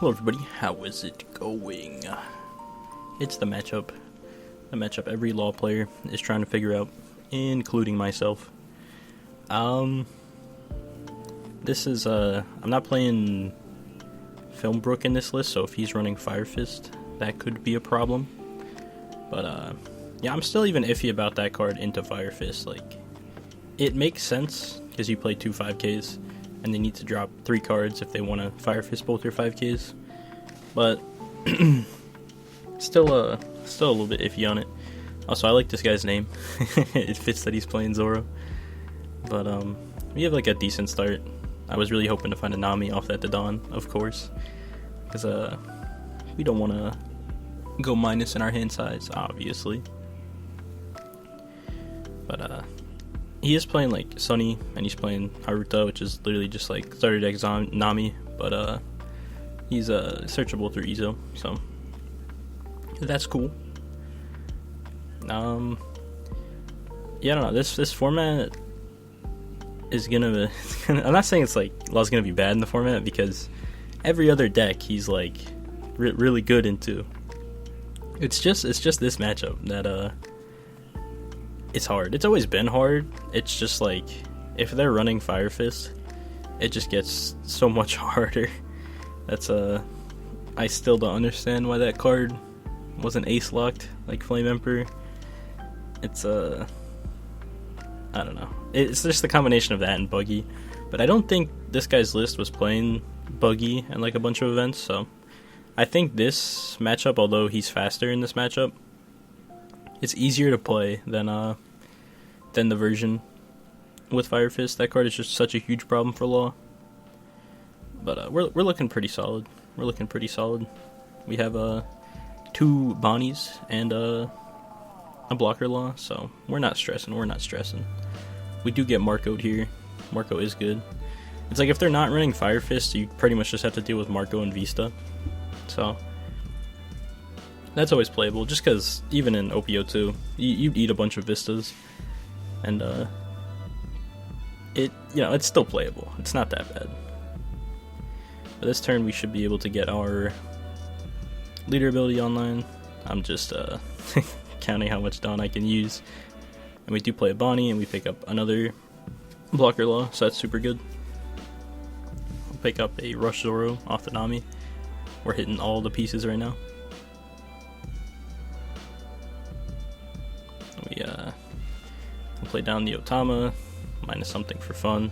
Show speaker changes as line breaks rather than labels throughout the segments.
Hello everybody, how is it going? It's the matchup every law player is trying to figure out, including myself. This is, I'm not playing Filmbrook in this list, so if he's running Fire Fist, that could be a problem. But, yeah, I'm still even iffy about that card into Fire Fist. Like, it makes sense, because you play 2 5Ks, and they need to drop 3 cards if they want to Fire Fist both their 5Ks. But, still a little bit iffy on it. Also, I like this guy's name. It fits that he's playing Zoro. But, we have, like, a decent start. I was really hoping to find a Nami off that Dawn, of course. Because, we don't want to go minus in our hand size, obviously. But, he is playing, like, Sunny, and he's playing Haruta, which is literally just, like, starter deck Nami. But, he's, searchable through Izo, so that's cool. Yeah, I don't know, this format is gonna I'm not saying it's, like, Law's gonna be bad in the format, because every other deck he's, like, really good into. It's just this matchup that, it's hard. It's always been hard. It's just, like, if they're running Fire Fist, it just gets so much harder. That's, I still don't understand why that card wasn't ace locked like Flame Emperor. It's, I don't know. It's just the combination of that and Buggy. But I don't think this guy's list was playing Buggy and, like, a bunch of events, so I think this matchup, although he's faster in this matchup, it's easier to play than the version with Fire Fist. That card is just such a huge problem for Law. But we're looking pretty solid. We have 2 Bonnies and a blocker Law, so we're not stressing. We do get Marco'd here. Marco is good. It's like if they're not running Fire Fist, you pretty much just have to deal with Marco and Vista. So that's always playable, just because even in OP03, you'd eat a bunch of Vistas, and it's still playable. It's not that bad. But this turn we should be able to get our leader ability online. I'm just counting how much Dawn I can use. And we do play a Bonnie, and we pick up another blocker Law, so that's super good. We'll pick up a Rush Zoro off the Nami. We're hitting all the pieces right now. We'll play down the Otama, minus something for fun.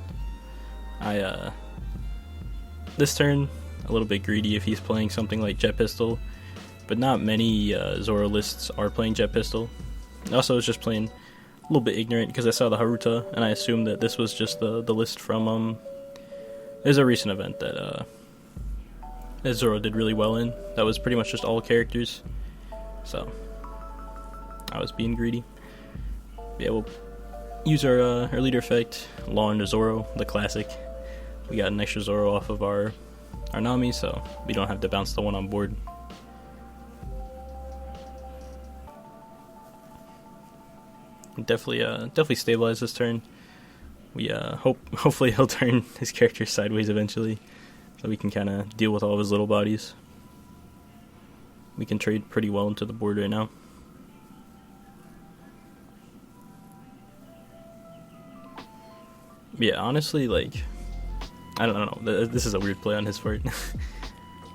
This turn, a little bit greedy if he's playing something like Jet Pistol, but not many Zoro lists are playing Jet Pistol. Also, I was just playing a little bit ignorant because I saw the Haruta, and I assumed that this was just the list from, there's a recent event that Zoro did really well in. That was pretty much just all characters, so I was being greedy. Yeah, we'll use our leader effect, Law into Zoro, the classic. We got an extra Zoro off of our Nami, so we don't have to bounce the one on board. Definitely stabilize this turn. We hopefully he'll turn his character sideways eventually, so we can kind of deal with all of his little bodies. We can trade pretty well into the board right now. Yeah, honestly, like, I don't know. This is a weird play on his part.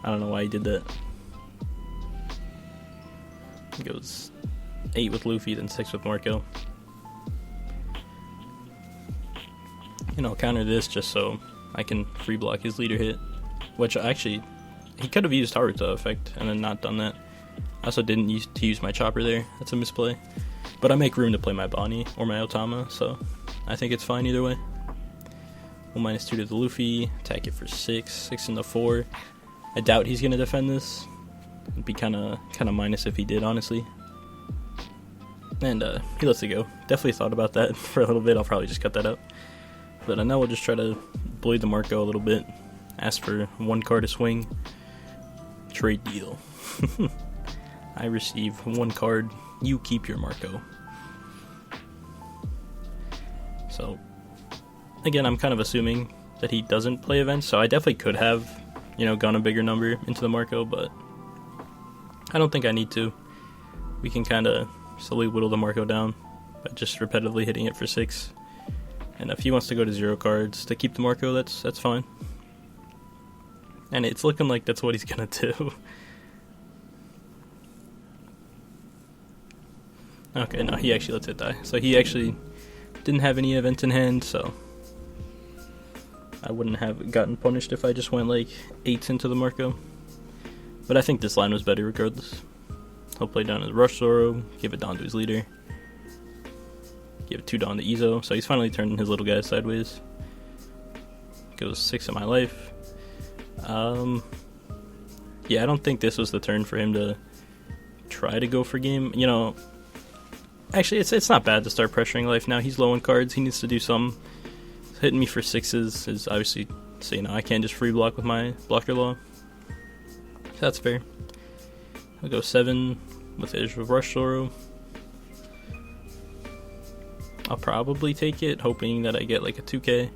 I don't know why he did that. He goes 8 with Luffy, then 6 with Marco. Counter this just so I can free block his leader hit. Which, actually, he could have used Haruta effect and then not done that. I also didn't use my chopper there. That's a misplay. But I make room to play my Bonnie or my Otama, so I think it's fine either way. We'll minus 2 to the Luffy, attack it for 6 into 4. I doubt he's going to defend this. It'd be kind of minus if he did, honestly. And he lets it go. Definitely thought about that for a little bit. I'll probably just cut that out. But now we'll just try to bully the Marco a little bit. Ask for 1 card to swing. Trade deal. I receive 1 card. You keep your Marco. So, again, I'm kind of assuming that he doesn't play events, so I definitely could have gone a bigger number into the Marco, but I don't think I need to. We can kind of slowly whittle the Marco down by just repetitively hitting it for 6. And if he wants to go to 0 cards to keep the Marco, that's fine. And it's looking like that's what he's gonna do. Okay, no, he actually lets it die. So he actually didn't have any event in hand, so I wouldn't have gotten punished if I just went like 8s into the Marco. But I think this line was better regardless. He'll play down his Rush Zoro, give it down to his leader, give it 2 down to Izo, so he's finally turning his little guy sideways. Goes 6 of my life. Yeah, I don't think this was the turn for him to try to go for game. Actually, it's not bad to start pressuring life now. He's low on cards. He needs to do some. Hitting me for 6s is obviously, so I can't just free block with my blocker law. So that's fair. I'll go 7 with his Rush Zoro. I'll probably take it, hoping that I get like a 2k.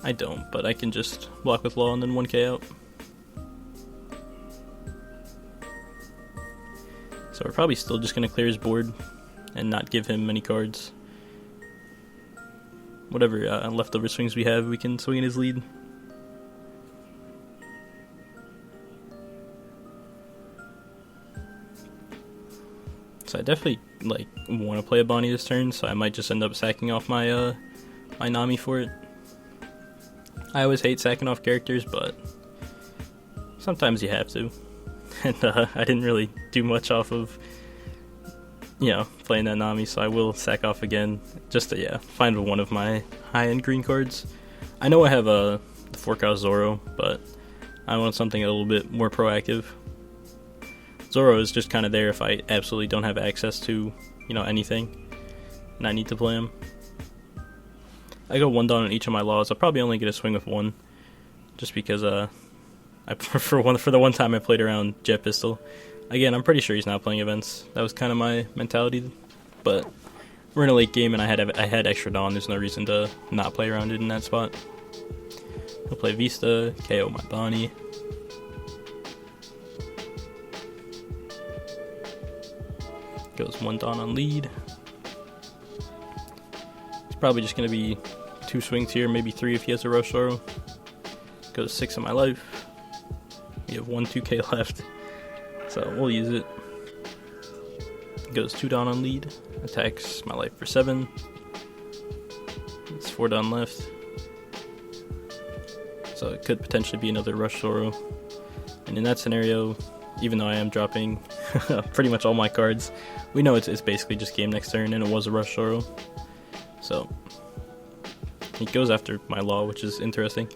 I don't, but I can just block with law and then 1k out. So we're probably still just going to clear his board and not give him many cards. Whatever leftover swings we have, we can swing in his lead. So I definitely want to play a Bonnie this turn, so I might just end up sacking off my my Nami for it. I always hate sacking off characters, but sometimes you have to. And I didn't really do much off of playing that Nami, so I will sack off again just to find one of my high-end green cards. I know I have the 4-cost Zoro, but I want something a little bit more proactive. Zoro is just kind of there if I absolutely don't have access to anything and I need to play him. I go 1 down on each of my laws. I'll probably only get a swing with 1 just because I prefer for the one time I played around Jet Pistol. Again, I'm pretty sure he's not playing events. That was kind of my mentality, but we're in a late game and I had extra Dawn. There's no reason to not play around it in that spot. He'll play Vista, KO my Bonnie. Goes 1 Dawn on lead. It's probably just going to be 2 swings here, maybe 3 if he has a Rush Zoro. Goes 6 of my life. We have 1 2k left, so we'll use it. Goes 2 down on lead, attacks my life for 7. It's 4 down left, so it could potentially be another Rush Zoro. And in that scenario, even though I am dropping pretty much all my cards, we know it's basically just game next turn, and it was a Rush Zoro. So he goes after my law, which is interesting.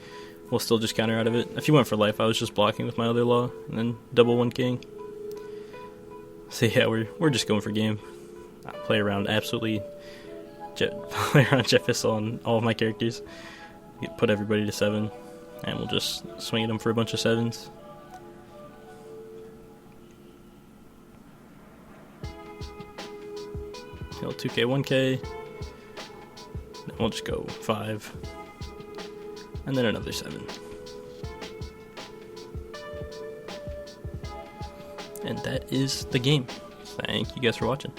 We'll still just counter out of it. If he went for life, I was just blocking with my other law, and then double 1 king. So yeah, we're just going for game. I play around absolutely play around Jet Pistol on all of my characters. Put everybody to 7, and we'll just swing at him for a bunch of 7s. He'll 2k, 1k. Then we'll just go 5. And then another 7. And that is the game. Thank you guys for watching.